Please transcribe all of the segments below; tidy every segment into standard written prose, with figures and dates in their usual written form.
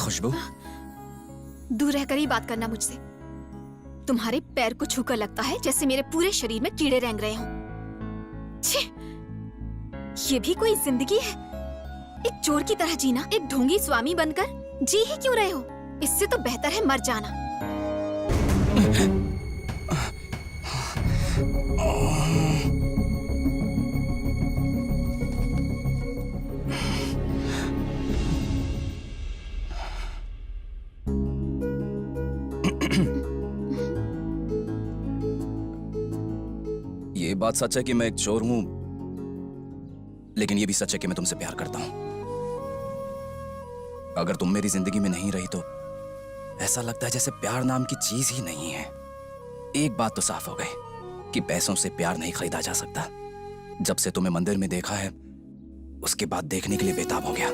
खुशबू, दूर रहकर ही बात करना मुझसे। तुम्हारे पैर को छूकर लगता है जैसे मेरे पूरे शरीर में कीड़े रेंग रहे हों। छी! ये भी कोई जिंदगी है? एक चोर की तरह जीना, एक ढोंगी स्वामी बनकर जी ही क्यों रहे हो? इससे तो बेहतर है मर जाना। ये बात सच है कि मैं एक चोर हूं, लेकिन ये भी सच है कि मैं तुमसे प्यार करता हूं। अगर तुम मेरी जिंदगी में नहीं रही तो ऐसा लगता है जैसे प्यार नाम की चीज ही नहीं है। एक बात तो साफ हो गई कि पैसों से प्यार नहीं खरीदा जा सकता। जब से तुम्हें मंदिर में देखा है, उसके बाद देखने के लिए बेताब हो गया।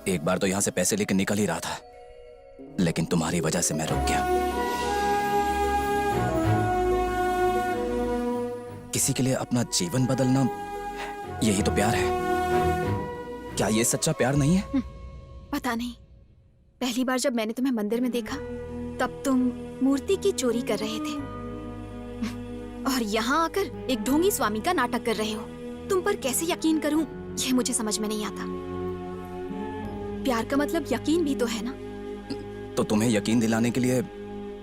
एक बार तो यहां से पैसे लेकर निकल ही रहा था, लेकिन तुम्हारी वजह से मैं रुक गया। किसी के लिए अपना जीवन बदलना, यही तो प्यार है। क्या ये सच्चा प्यार नहीं है? पता नहीं। पहली बार जब मैंने तुम्हें मंदिर में देखा, तब तुम मूर्ति की चोरी कर रहे थे और यहाँ आकर एक ढोंगी स्वामी का नाटक कर रहे हो। तुम पर कैसे यकीन करूं, ये मुझे समझ में नहीं आता। प्यार का मतलब यकीन भी तो है ना? तो तुम्हें यकीन दिलाने के लिए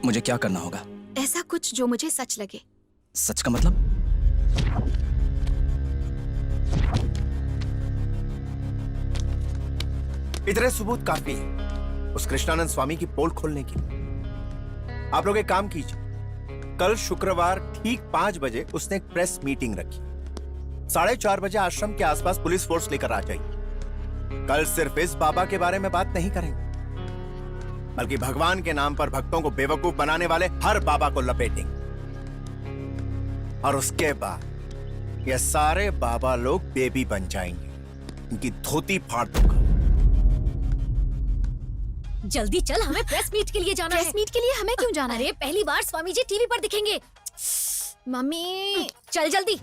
मुझे क्या करना होगा? ऐसा कुछ जो मुझे सच लगे। सच का मतलब? इतने सबूत काफी है उस कृष्णानंद स्वामी की पोल खोलने की। आप लोग एक काम कीजिए, कल शुक्रवार ठीक 5 बजे उसने एक प्रेस मीटिंग रखी। 4:30 बजे आश्रम के आसपास पुलिस फोर्स लेकर आ जाइए। कल सिर्फ इस बाबा के बारे में बात नहीं करेंगे, बल्कि भगवान के नाम पर भक्तों को बेवकूफ बनाने वाले हर बाबा को लपेटेंगे। और उसके बाद ये सारे बाबा लोग बेबी बन जाएंगे। इनकी धोती फाड़ दूंगा। जल्दी चल, हमें प्रेस मीट के लिए जाना है। प्रेस मीट के लिए हमें क्यों जाना है? अरे पहली बार स्वामी जी टीवी पर दिखेंगे। मम्मी, चल जल्दी।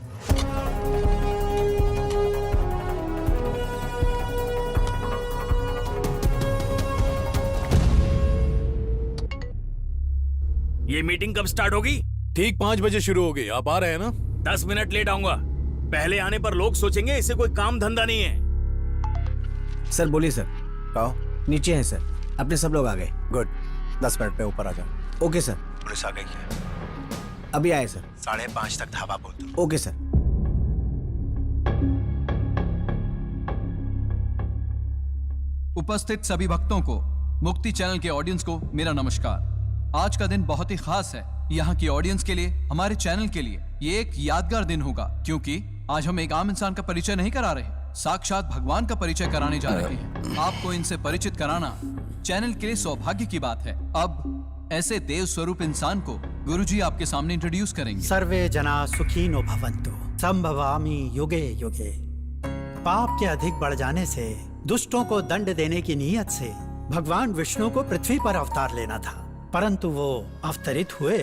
ये मीटिंग कब स्टार्ट होगी? ठीक 5 बजे शुरू होगी। आप आ रहे हैं ना? 10 मिनट लेट आऊंगा। पहले आने पर लोग सोचेंगे इसे कोई काम धंधा नहीं है। सर बोलिए सर। कहो। नीचे हैं सर, अपने सब लोग आ गए। गुड, 10 मिनट में ऊपर आ जाओ। Okay sir. पुलिस आ गई है। अभी आए सर। 5:30 तक धावा बोल दो। Okay sir. उपस्थित सभी भक्तों को, मुक्ति चैनल के ऑडियंस को मेरा नमस्कार। आज का दिन बहुत ही खास है यहाँ की ऑडियंस के लिए, हमारे चैनल के लिए। ये एक यादगार दिन होगा क्योंकि आज हम एक आम इंसान का परिचय नहीं करा रहे, साक्षात भगवान का परिचय कराने जा रहे हैं। आपको इनसे परिचित कराना चैनल के लिए सौभाग्य की बात है। अब ऐसे देव स्वरूप इंसान को गुरुजी आपके सामने इंट्रोड्यूस करेंगे। सर्वे जना सुखीनो भवन्तु, संभवामि युगे युगे। पाप के अधिक बढ़ जाने से, दुष्टों को दंड देने की नीयत से भगवान विष्णु को पृथ्वी पर अवतार लेना था, परंतु वो अवतरित हुए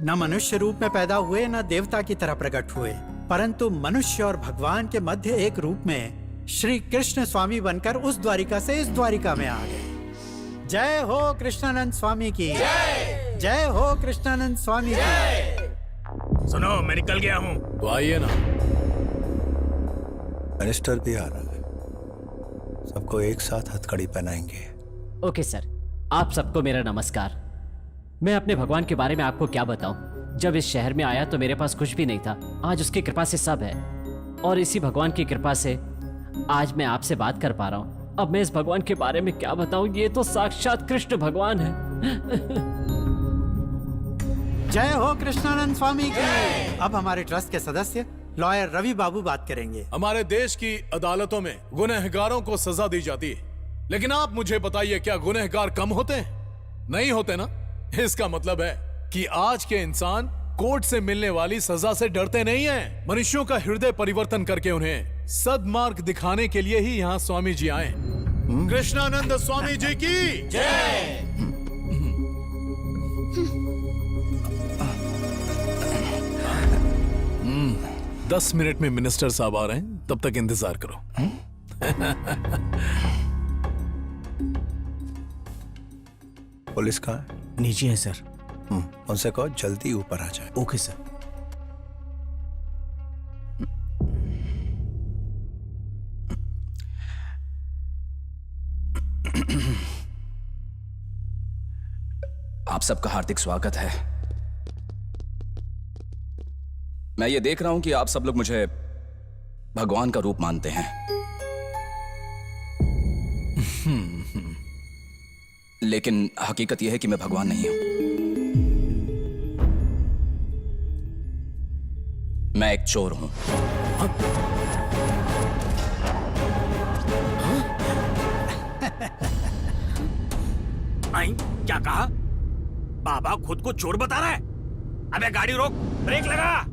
न मनुष्य रूप में पैदा हुए, न देवता की तरह प्रकट हुए, परंतु मनुष्य और भगवान के मध्य एक रूप में श्री कृष्ण स्वामी बनकर उस द्वारिका से इस द्वारिका में आ गए। जय हो कृष्णानंद स्वामी की जय। जय हो कृष्णानंद स्वामी की। सुनो, मैं निकल गया हूँ। तो आइए ना। मिनिस्टर भी आ रहा है, सबको एक साथ हथकड़ी पहनाएंगे। ओके सर, आप सबको मेरा नमस्कार। मैं अपने भगवान के बारे में आपको क्या बताऊं। जब इस शहर में आया तो मेरे पास कुछ भी नहीं था, आज उसकी कृपा से सब है, और इसी भगवान की कृपा से आज मैं आपसे बात कर पा रहा हूं। अब मैं इस भगवान के बारे में क्या बताऊं, ये तो साक्षात कृष्ण भगवान है। जय हो कृष्णानंद स्वामी की। अब हमारे ट्रस्ट के सदस्य लॉयर रवि बाबू बात करेंगे। हमारे देश की अदालतों में गुनहगारों को सजा दी जाती है, लेकिन आप मुझे बताइए, क्या गुनहगार कम होते हैं? नहीं होते ना। इसका मतलब है कि आज के इंसान कोर्ट से मिलने वाली सजा से डरते नहीं हैं। मनुष्यों का हृदय परिवर्तन करके उन्हें सद्मार्ग दिखाने के लिए ही यहाँ स्वामी जी आए। कृष्णानंद स्वामी जी की जय। 10 मिनट में मिनिस्टर साहब आ रहे हैं, तब तक इंतजार करो। पुलिस कहाँ है? नीचे है सर। उनसे कहो जल्दी ऊपर आ जाए। Okay sir. आप सबका हार्दिक स्वागत है। मैं ये देख रहा हूं कि आप सब लोग मुझे भगवान का रूप मानते हैं। लेकिन हकीकत यह है कि मैं भगवान नहीं हूं। मैं एक चोर हूं। आई, क्या कहा? बाबा खुद को चोर बता रहा है? अबे गाड़ी रोक, ब्रेक लगा।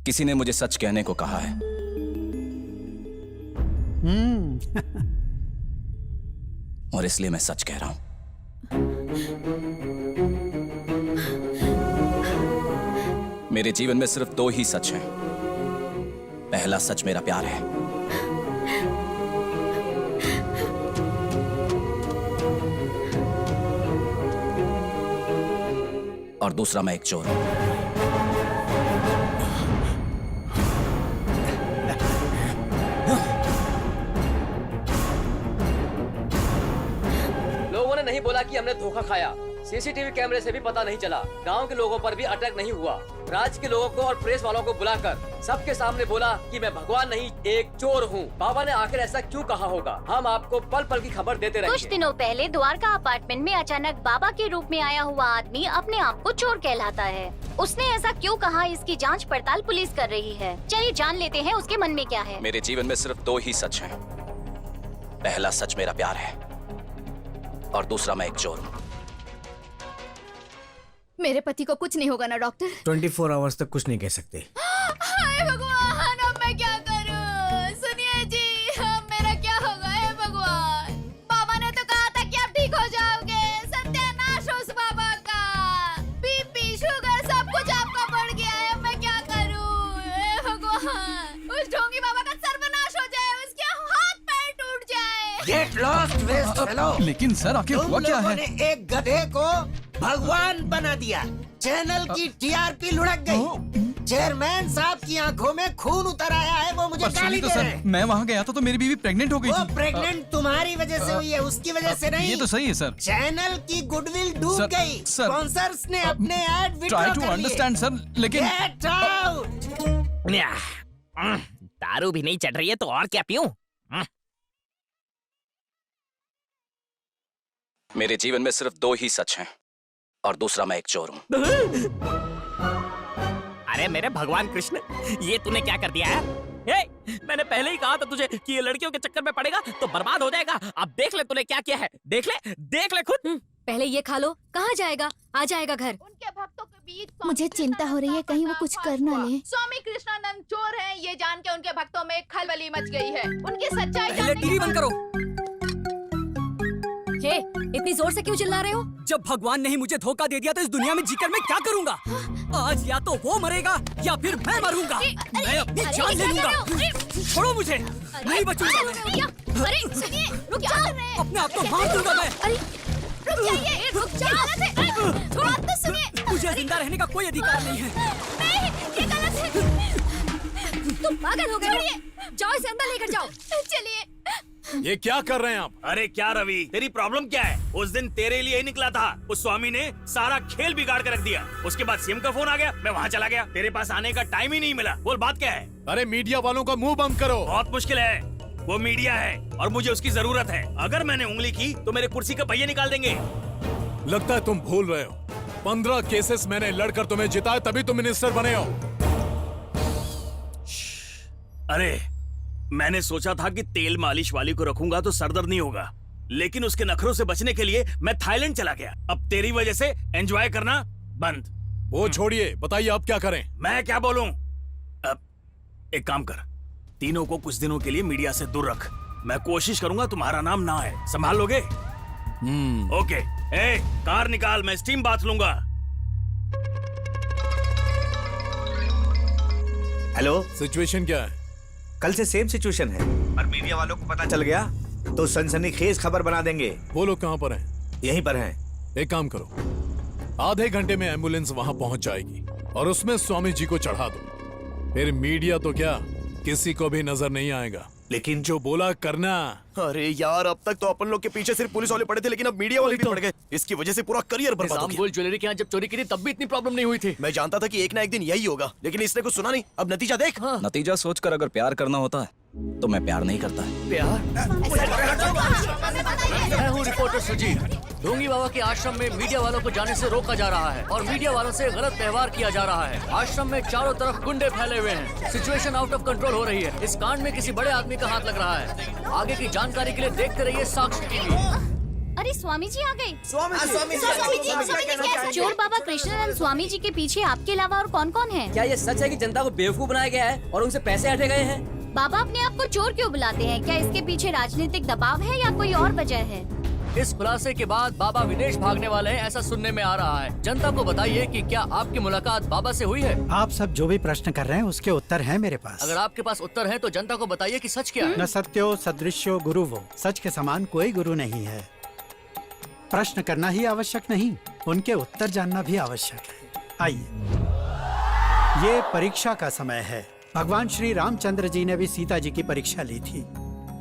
किसी ने मुझे सच कहने को कहा है। और इसलिए मैं सच कह रहा हूं। मेरे जीवन में सिर्फ 2 ही सच हैं। पहला सच मेरा प्यार है, और दूसरा मैं एक चोर हूं। लोगों ने नहीं बोला कि हमने धोखा खाया। सीसीटीवी कैमरे से भी पता नहीं चला। गांव के लोगों पर भी अटैक नहीं हुआ। राज्य के लोगों को और प्रेस वालों को बुलाकर सबके सामने बोला कि मैं भगवान नहीं, एक चोर हूँ। बाबा ने आखिर ऐसा क्यों कहा होगा? हम आपको पल पल की खबर देते रहेंगे। कुछ दिनों पहले द्वारका अपार्टमेंट में अचानक बाबा के रूप में आया हुआ आदमी अपने आप को चोर कहलाता है। उसने ऐसा क्यों कहा, इसकी जांच पड़ताल पुलिस कर रही है। चलिए जान लेते हैं उसके मन में क्या है। मेरे जीवन में सिर्फ 2 ही सच हैं। पहला सच मेरा प्यार है, और दूसरा मैं एक चोर हूं। मेरे पति को कुछ नहीं होगा ना डॉक्टर? 24 आवर्स तक कुछ नहीं कह सकते। हाय भगवान, अब मैं क्या करूं? सुनिए जी, अब मेरा क्या होगा? हे भगवान, बाबा ने तो कहा था कि आप ठीक हो जाओगे। सत्यानाश हो उस बाबा का। बीपी, शुगर सब कुछ आपका बढ़ गया है। मैं क्या करूं? हे भगवान, उस ढोंगी बाबा का सर्वनाश हो जाए, उसके हाथ पैर टूट जाए। Get lost waste fellow. लेकिन सर आखिर हुआ क्या है? एक गधे को भगवान बना दिया। चैनल की टीआरपी लुढ़क गई। चेयरमैन साहब की आंखों में खून उतर आया है। वो मुझे गाली दे रहे हैं। मैं वहाँ गया था तो मेरी बीवी प्रेग्नेंट हो गई वो थी। प्रेग्नेंट तुम्हारी वजह से हुई है, उसकी वजह से नहीं। ये तो सही है सर। चैनल की गुडविल डूब सर, गई। सर, स्पॉन्सर्स ने अपने ऐड विड्रॉ ट्राई कर टू लिए। अंडरस्टैंड सर, लेकिन गेट आउट। दारू भी नहीं चढ़ रही है तो और क्या पीऊं? मेरे जीवन में सिर्फ 2 ही सच हैं, और दूसरा मैं एक चोर हूं। अरे मेरे भगवान कृष्ण, ये तूने क्या कर दिया है? हे, मैंने पहले ही कहा था तुझे कि ये लड़कियों के चक्कर में पड़ेगा तो बर्बाद हो जाएगा। अब देख ले तूने क्या किया है। देख ले खुद। पहले ये खा लो, कहाँ जाएगा? आ जाएगा घर। उनके भक्तों के बीच मुझे चिंता हो रही है कहीं वो कुछ कर ना ले। स्वामी कृष्णानंद चोर हैं, ये जान के उनके भक्तों में खलबली मच गई है। उनकी सच्चाई पहले जानने टीवी के बंद बाद- करो। हे, इतनी जोर से क्यों चिल्ला रहे हो? जब भगवान ने ही मुझे धोखा दे दिया तो इस दुनिया में जीकर मैं क्या करूंगा? आज या तो वो मरेगा या फिर मैं मरूंगा। मैं अपनी जान ले लूंगा। छोड़ो मुझे, नहीं बचूंगा मैं। अरे सुनिए, रुक जाओ। अपने आप को मार दूंगा मैं। रुक जाइए, रुक जाओ। थोड़ा तो सुनिए। मुझे जिंदा रहने का कोई अधिकार नहीं है। नहीं, ये गलत है। तुम पागल हो गए हो? जाओ इसे अंदर लेकर जाओ। चलिए। ये क्या कर रहे हैं आप? अरे क्या रवि, तेरी प्रॉब्लम क्या है? उस दिन तेरे लिए ही निकला था। उस स्वामी ने सारा खेल बिगाड़ के रख दिया। उसके बाद सीएम का फोन आ गया, मैं वहाँ चला गया। तेरे पास आने का टाइम ही नहीं मिला। बोल बात क्या है? अरे मीडिया वालों का मुंह बंद करो। बहुत मुश्किल है, वो मीडिया है और मुझे उसकी जरूरत है। अगर मैंने उंगली की तो मेरे कुर्सी के पहिए निकाल देंगे। लगता है तुम भूल रहे हो, 15 केसेस मैंने लड़कर तुम्हें जिताए, तभी तुम मिनिस्टर बने हो। अरे मैंने सोचा था कि तेल मालिश वाली को रखूंगा तो सरदर्द नहीं होगा, लेकिन उसके नखरों से बचने के लिए मैं थाईलैंड चला गया। अब तेरी वजह से एंजॉय करना बंद। वो छोड़िए, बताइए अब क्या करें? मैं क्या बोलूं? अब एक काम कर, तीनों को कुछ दिनों के लिए मीडिया से दूर रख। मैं कोशिश करूंगा तुम्हारा नाम ना आए। संभाल लोगे? ओके। ए, कार निकाल, मैं स्टीम बाथ लूंगा। हेलो, सिचुएशन क्या है? कल से सेम सिचुएशन है, और मीडिया वालों को पता चल गया तो सनसनीखेज खबर बना देंगे। वो लोग कहाँ पर हैं? यहीं पर हैं। एक काम करो, आधे घंटे में एम्बुलेंस वहां पहुंच जाएगी और उसमें स्वामी जी को चढ़ा दो। फिर मीडिया तो क्या, किसी को भी नजर नहीं आएगा। लेकिन जो बोला करना। अरे यार, अब तक तो अपन लोग के पीछे सिर्फ पुलिस वाले पड़े थे, लेकिन अब मीडिया वाले भी पड़ गए। इसकी वजह से पूरा करियर बर्बाद हो गया। गोल्ड ज्वेलरी के यहाँ जब चोरी की थी तब भी इतनी प्रॉब्लम नहीं हुई थी। मैं जानता था कि एक ना एक दिन यही होगा, लेकिन इसने कुछ सुना नहीं। अब नतीजा देख। नतीजा सोचकर अगर प्यार करना होता है तो मैं प्यार नहीं करता। प्यार? मैं हूँ रिपोर्टर सुजीत। ढोंगी बाबा के आश्रम में मीडिया वालों को जाने से रोका जा रहा है और मीडिया वालों से गलत व्यवहार किया जा रहा है। आश्रम में चारों तरफ गुंडे फैले हुए हैं। सिचुएशन आउट ऑफ कंट्रोल हो रही है। इस कांड में किसी बड़े आदमी का हाथ लग रहा है। आगे की जानकारी के लिए देखते रहिए साक्षी टीवी। अरे स्वामी जी आ गए। स्वामी जी चोर बाबा कृष्णानंद स्वामी जी के पीछे आपके अलावा और कौन कौन है? क्या ये सच है कि जनता को बेवकूफ बनाया गया है और उनसे पैसे हटे गए हैं? बाबा अपने आप को चोर क्यों बुलाते हैं? क्या इसके पीछे राजनीतिक दबाव है या कोई और वजह है? इस खुलासे के बाद बाबा विदेश भागने वाले हैं, ऐसा सुनने में आ रहा है। जनता को बताइए कि क्या आपकी मुलाकात बाबा से हुई है? आप सब जो भी प्रश्न कर रहे हैं उसके उत्तर हैं मेरे पास। अगर आपके पास उत्तर है तो जनता को बताइए कि सच क्या है। न सत्यो सदृश्यो गुरु वो, सच के समान कोई गुरु नहीं है। प्रश्न करना ही आवश्यक नहीं, उनके उत्तर जानना भी आवश्यक है। आइए, ये परीक्षा का समय है। भगवान श्री रामचंद्र जी ने भी सीता जी की परीक्षा ली थी।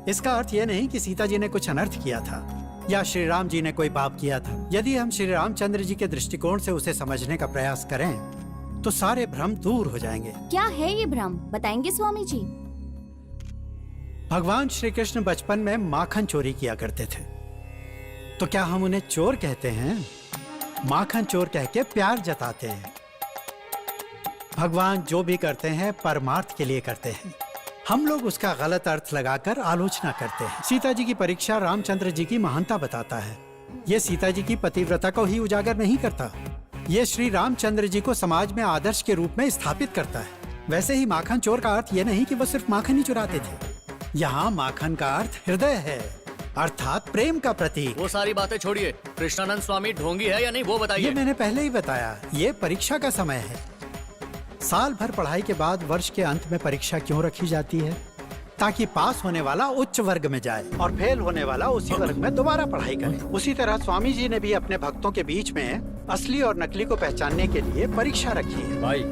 इसका अर्थ यह नहीं कि सीता जी ने कुछ अनर्थ किया था या श्री राम जी ने कोई पाप किया था। यदि हम श्री रामचंद्र जी के दृष्टिकोण से उसे समझने का प्रयास करें तो सारे भ्रम दूर हो जाएंगे। क्या है ये भ्रम, बताएंगे स्वामी जी? भगवान श्री कृष्ण बचपन में माखन चोरी किया करते थे, तो क्या हम उन्हें चोर कहते हैं? माखन चोर कह के प्यार जताते हैं। भगवान जो भी करते हैं परमार्थ के लिए करते हैं। हम लोग उसका गलत अर्थ लगाकर आलोचना करते हैं। सीता जी की परीक्षा रामचंद्र जी की महानता बताता है। ये सीता जी की पतिव्रता को ही उजागर नहीं करता, ये श्री रामचंद्र जी को समाज में आदर्श के रूप में स्थापित करता है। वैसे ही माखन चोर का अर्थ ये नहीं कि वो सिर्फ माखन ही चुराते थे। यहाँ माखन का अर्थ हृदय है, अर्थात प्रेम का प्रतीक। वो सारी बातें छोड़िए, कृष्णानंद स्वामी ढोंगी है या नहीं वो बताइए। ये मैंने पहले ही बताया, ये परीक्षा का समय है। साल भर पढ़ाई के बाद वर्ष के अंत में परीक्षा क्यों रखी जाती है? ताकि पास होने वाला उच्च वर्ग में जाए और फेल होने वाला उसी वर्ग में दोबारा पढ़ाई करे। उसी तरह स्वामी जी ने भी अपने भक्तों के बीच में असली और नकली को पहचानने के लिए परीक्षा रखी है। भाई